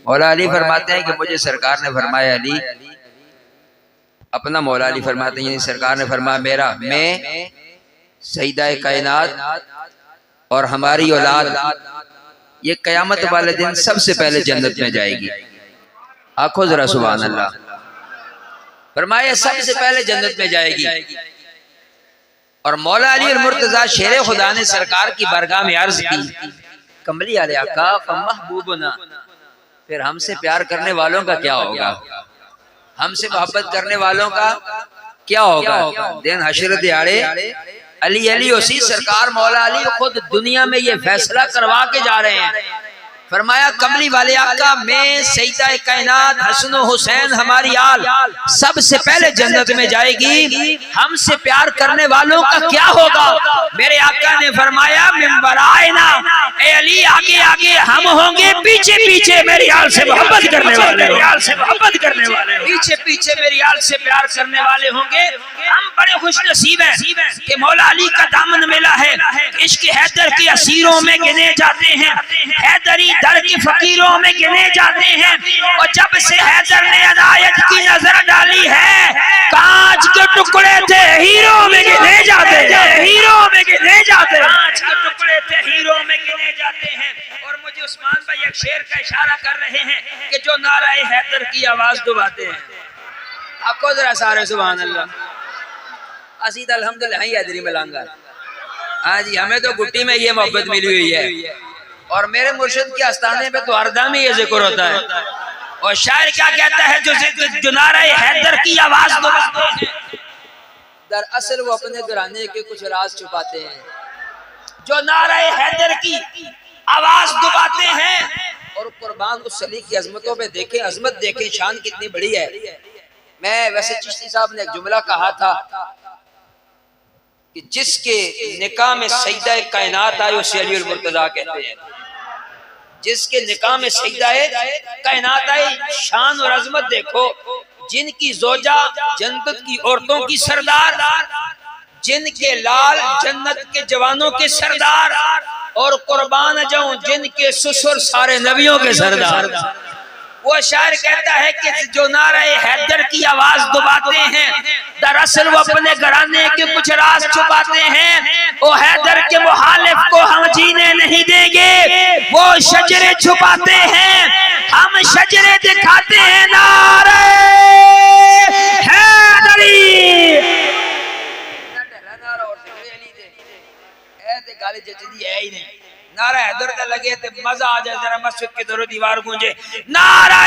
مولا علی فرماتے ہیں کہ مجھے سرکار نے فرمایا علی، اپنا مولا علی فرماتے ہیں سرکار نے فرمایا میرا، میں سیدہ کائنات اور ہماری اولاد یہ قیامت والے دن سب سے پہلے جنت میں جائے گی. آنکھوں ذرا سبحان اللہ. فرمایا سب سے پہلے جنت میں جائے گی. اور مولا علی المرتضیٰ شیر خدا نے سرکار کی بارگاہ میں عرض کی، کملی علی آقا فمحبوبنا، پھر ہم سے پیار کرنے والوں کا کیا ہوگا، ہم سے محبت کرنے والوں کا کیا ہوگا. دن حشر دیاڑے علی علی اسی سرکار مولا علی خود دنیا میں یہ فیصلہ کروا کے جا رہے ہیں. فرمایا کملی والے آقا میں سیدہ کائنات حسن و حسین ہماری آل سب سے پہلے جنت میں جائے گی، ہم سے پیار کرنے والوں کا کیا ہوگا. میرے آقا نے فرمایا من ورائنا، اے علی آگے آگے ہم ہوں گے، پیچھے پیچھے میری آل سے محبت کرنے والے، پیچھے پیچھے میری آل سے پیار کرنے والے ہوں گے. ہم بڑے خوش نصیب ہیں کہ مولا علی کا دامن ملا ہے. عشق حیدر کے اسیروں میں گنے جاتے ہیں، حیدری در کے فقیروں میں گنے جاتے ہیں. اور جب سے حیدر نے عنایت کی نظر ڈالی ہے، کانچ کے ٹکڑے تھے ہیروں میں گنے جاتے ہیں، ہیروں میں گنے جاتے ہیں، کانچ کے ٹکڑے تھے ہیروں میں گنے جاتے ہیں. اور مجھے عثمان بھائی ایک شعر کا اشارہ کر رہے ہیں کہ جو نعرہ حیدر کی آواز دباتے ہیں. آپ کو ذرا سارے سبحان اللہ. اسید الحمدللہ ہی حیدری ملانگا. ہاں جی، ہمیں تو گٹی میں یہ محبت ملی ہوئی ہے، اور میرے مرشد کے آستانے پہ تو ہر دم ہی یہ ذکر ہوتا ہے. اور شاعر کیا کہتا ہے، جو نعرہ حیدر کی آواز دباتے ہیں، دراصل وہ اپنے گھرانے کے کچھ راز چھپاتے ہیں. جو نعرہ حیدر کی آواز دباتے ہیں. اور قربان اس علی کی عظمتوں پہ دیکھیں، عظمت دیکھیں، شان کتنی بڑی ہے. میں ویسے چشتی صاحب نے ایک جملہ کہا تھا کہ جس کے نکاح میں سیدہ کائنات آئے اسے علی المرتضیٰ کہتے ہیں. جس کے نکاح میں سیدہ کائنات آئے. شان اور عظمت دیکھو، جن کی زوجہ جنت کی عورتوں کی سردار، جن کے لال جنت کے جوانوں کے سردار، اور قربان جاؤں جن کے سسر سارے نبیوں کے سردار. وہ شاعر کہتا ہے کہ جو نعرہ حیدر کی آواز دباتے ہیں، دراصل وہ اپنے گھرانے کے کچھ راز چھپاتے ہیں. وہ حیدر کے مخالف کو ہم جینے نہیں دیں گے، وہ شجرے چھپاتے ہیں، ہم شجرے دکھاتے ہیں. نعرہ حیدری گالی جچدی ہے ہی نہیں. نعرہ حیدر کا لگے تے مزہ آ جائے. ذرا مسجد کے در و دیوار گونجے نعرہ